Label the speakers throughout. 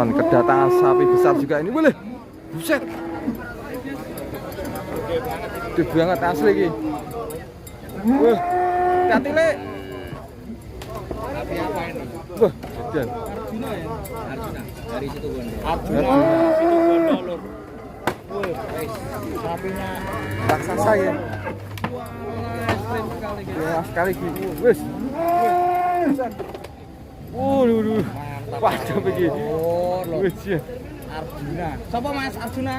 Speaker 1: teman-teman, kedatangan sapi besar juga ini. Boleh. Buset. Gede banget asli iki. Wah, hati Le.
Speaker 2: Sapi apa ini?
Speaker 1: Wah, jajan.
Speaker 2: Arjuna ya? Arjuna. Dari situ Bondo.
Speaker 1: Arjuna.
Speaker 2: Situ Bondo lur. Wih, guys. Sapinya
Speaker 1: Raksasa ya.
Speaker 2: ekstrim sekali guys.
Speaker 1: Ya, sekali gitu. Wis. Waduh. Wah, coba iki.
Speaker 2: Oh, lur.
Speaker 1: Wis ya.
Speaker 2: Arjuna. Siapa Mas Arjuna?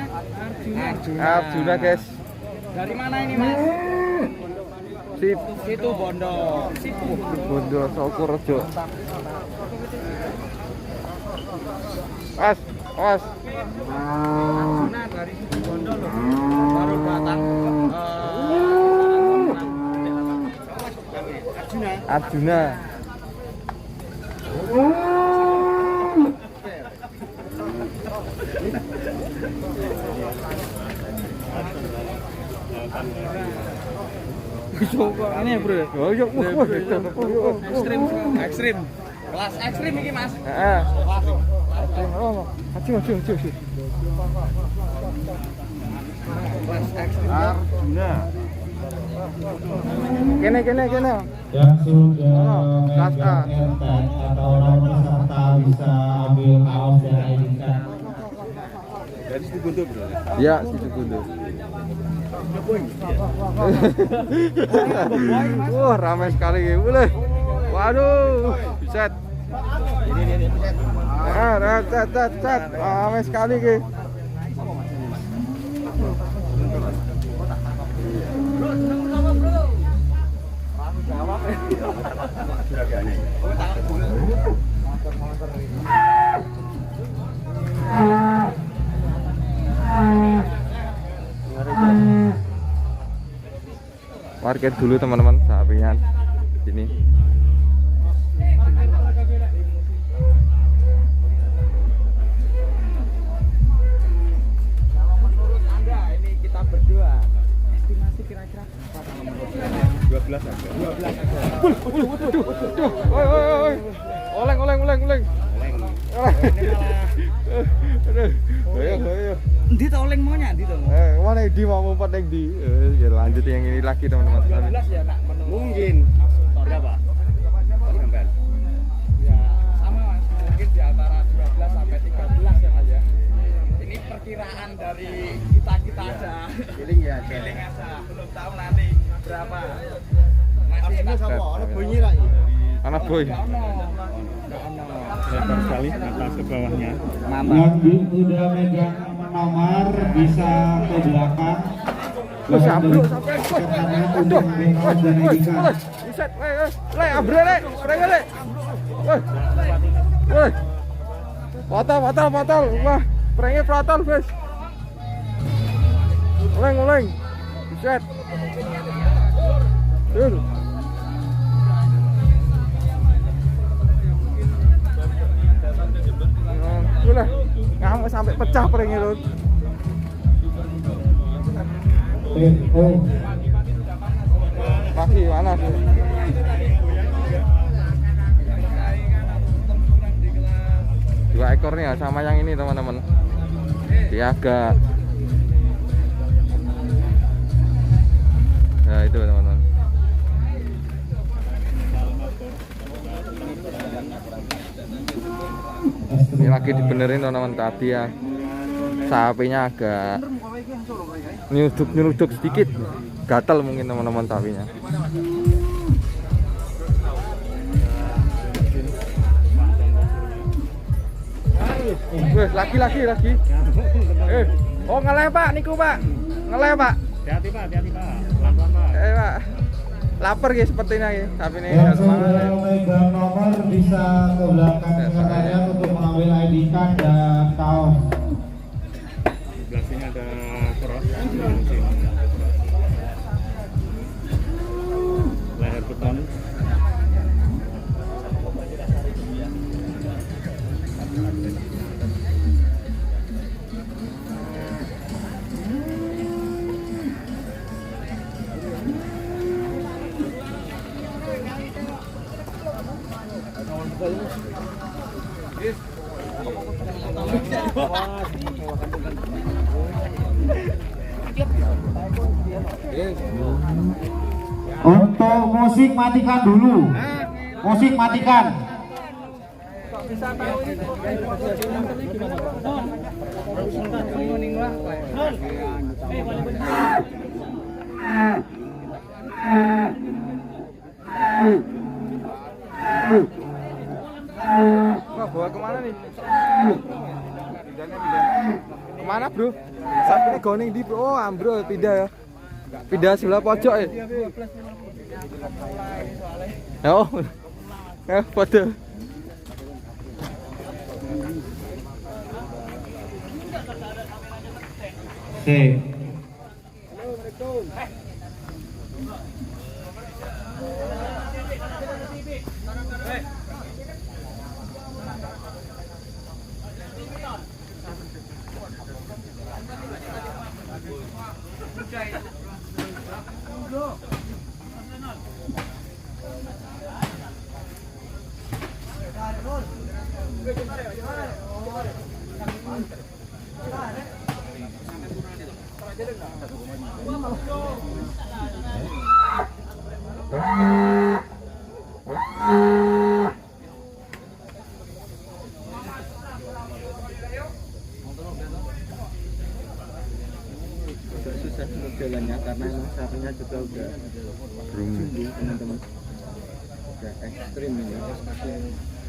Speaker 2: Arjuna.
Speaker 1: Arjuna, guys.
Speaker 2: Dari mana ini Mas?
Speaker 1: Sip.
Speaker 2: Situ Bondo. Situ.
Speaker 1: Bondo Sokorejo. Mas.
Speaker 2: Arjuna dari situ Bondo loh. Baru datang.
Speaker 1: Arjuna.
Speaker 2: Ini ya bro.
Speaker 1: Oh iya,
Speaker 2: Ekstrim. Kelas ekstrim ini Mas.
Speaker 1: Heeh.
Speaker 2: Kelas.
Speaker 1: Oh, maju.
Speaker 2: Kelas ekstrim.
Speaker 1: Arjuna. Kene.
Speaker 3: Yang sudah
Speaker 1: Kelas A.
Speaker 3: megang tag atau orang peserta bisa ambil kaos dan ID card.
Speaker 2: Dari situ Bondo bro.
Speaker 1: Ya, situ Bondo. Wah, ramai sekali ya. Boleh. Waduh, buset.
Speaker 2: Ini.
Speaker 1: Cat. Ramai sekali ya. Parkir dulu teman-teman sapinya sini.
Speaker 2: Kalau menurut Anda ini kita berdua estimasi kira-kira berapa menurut Anda? 12 aja. 12 aja.
Speaker 1: Woi. Oleng. Ayo.
Speaker 2: Endi to oleng maunya endi to?
Speaker 1: Mana di mau ngumpet yang di. Ya lanjut yang ini lagi teman-teman.
Speaker 2: 12 ya nak menurut.
Speaker 4: Mungkin berapa? Sampai
Speaker 2: Ya sama Mas, mungkin di antara 12 sampai 13 ya Mas ya. Ini perkiraan dari kita aja.
Speaker 4: feeling ya.
Speaker 2: Feeling aja, belum tahu nanti berapa. Masih
Speaker 4: Ini
Speaker 2: tak
Speaker 4: sama orang bunyi lah.
Speaker 1: Anak boy.
Speaker 4: Lebar sekali atas ke bawahnya.
Speaker 3: Yang udah megang nomor bisa ke belakang.
Speaker 1: Wah, sabruk sampai. Aduh.
Speaker 3: Dan ID card.
Speaker 1: Buset. Le, abre le. Sprenge le. Woi. Fatal. Wah, sprenge fatal, guys. Oleng. Buset. Tuh. Udah, ngamuk sampai pecah perengnya loh. Pasti mana sih? Dua ekor nih ya, sama yang ini teman-teman. Dia agak. Nah itu teman-teman. Ini lagi dibenerin teman-teman tadi ya. Sapinya agak nyeruduk sedikit. Gatal mungkin teman-teman sapinya. Wih, lagi. Oh ngeleh Pak, niku Pak. Ngeleh Pak.
Speaker 4: Hati-hati Pak. Pelan-pelan Pak.
Speaker 1: Pak. Lapar guys sepertinya ya. Sapi ini
Speaker 3: Yang sudah megang nomor bisa ke belakang sekretariat untuk mengambil ID card dan kaos.
Speaker 4: Di sebelah sini ada cross. Leher beton.
Speaker 3: Untuk musik matikan dulu. Musik matikan.
Speaker 1: Wah, bawa kemana nih? Kemana bro? Sapinya goning di bro. Oh ambro, pindah ya. Pindah sebelah pojok ya. Oh, foto.
Speaker 3: Oke.
Speaker 2: Susah jalannya karena emang sapinya juga udah
Speaker 1: Berumur.
Speaker 2: teman-teman, udah ekstrim ini.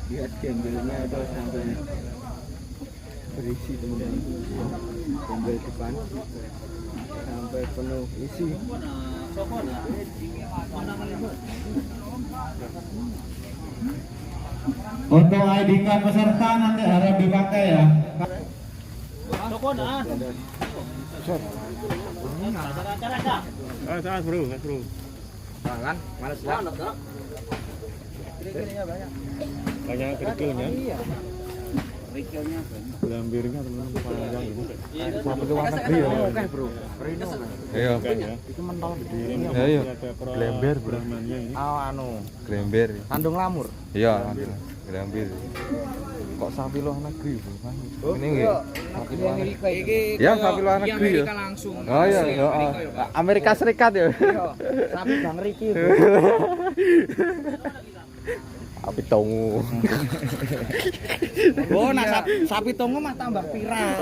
Speaker 2: Lihat gembelnya itu sampai berisi teman-teman, gembel depan sampai penuh isi.
Speaker 3: Untuk ID card peserta nanti harap dipakai ya.
Speaker 4: Saat bro, bro.
Speaker 2: Jangan, males lah.
Speaker 4: Banyak kerikilnya.
Speaker 2: Kerikilnya
Speaker 4: Gambirnya teman-teman panjang ini.
Speaker 1: Sapi luar negeri ya.
Speaker 2: oke bro, Rino kan.
Speaker 1: Iya.
Speaker 4: Kan ya.
Speaker 2: Itu mentol gede.
Speaker 4: Ini
Speaker 1: Iya.
Speaker 4: ada
Speaker 1: Glember, bro.
Speaker 4: Brahmannya ini.
Speaker 2: Anu,
Speaker 1: Glember.
Speaker 2: kandung lamur.
Speaker 1: Iya, Glember. Kok sapi luar negeri bro? Ini nggih. Sapi luar negeri. Ya, sapi luar negeri ya.
Speaker 2: Langsung.
Speaker 1: Oh iya, Amerika Serikat ya.
Speaker 2: Sapi Bang Riki.
Speaker 1: Sapi tongu.
Speaker 2: Oh, nah sapi tongo mah tambah pirang.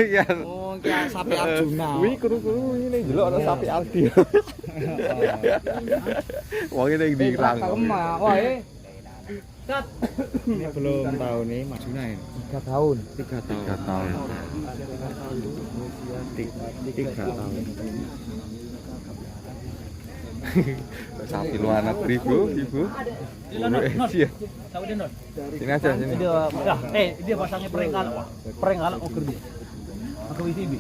Speaker 1: Iya.
Speaker 2: Oh, kayak sapi Arjuna.
Speaker 1: Wih, kuru-kuru ini jelok ana sapi Aldi. Wong ini dirang.
Speaker 2: Kemah, wah
Speaker 4: Ini belum tahu nih Majuna ini.
Speaker 2: 3 tahun.
Speaker 1: 3 tahun.
Speaker 4: 3 tahun.
Speaker 1: Sapi luar negeri bro, ibu. Iya. Sini aja sini.
Speaker 5: Dia pasangnya perenggal, oker dia. Aku isi bi.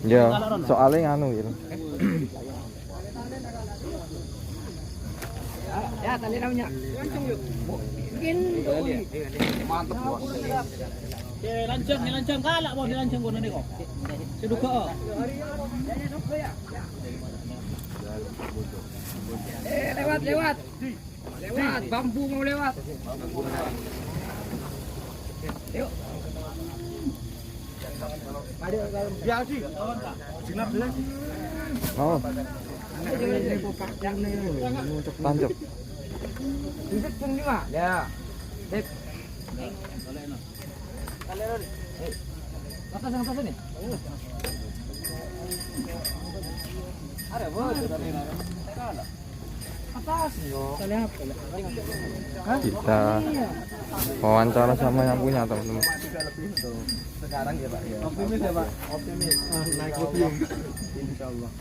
Speaker 1: Ya, soalnya nganu gitu.
Speaker 2: Ya, tadi namanya. Mungkin mantep bos.
Speaker 5: Lancang kalak mau dilancang kono nih kok. Seduka.
Speaker 2: Lewat. Lewat, bambu mau lewat. Yuk.
Speaker 1: Oh, tancap.
Speaker 2: Duduk pun juga. Ya. Sip. Atas nih. Ada bos. Atas yo.
Speaker 1: Kita wawancara sama yang punya teman-teman.
Speaker 2: Sekarang ya Pak ya. Optimis ya Pak. Optimis. Naik podium. Insyaallah.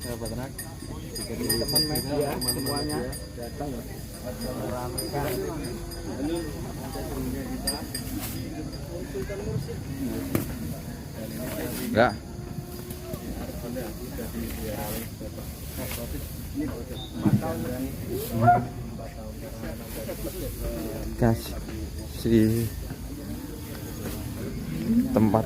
Speaker 2: Sahabat ternak, teman media semuanya datang ya. Meramaikan.
Speaker 1: Enggak. Kasih tempat.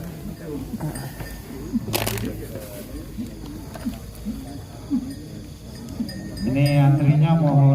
Speaker 3: Ini antrinya mohon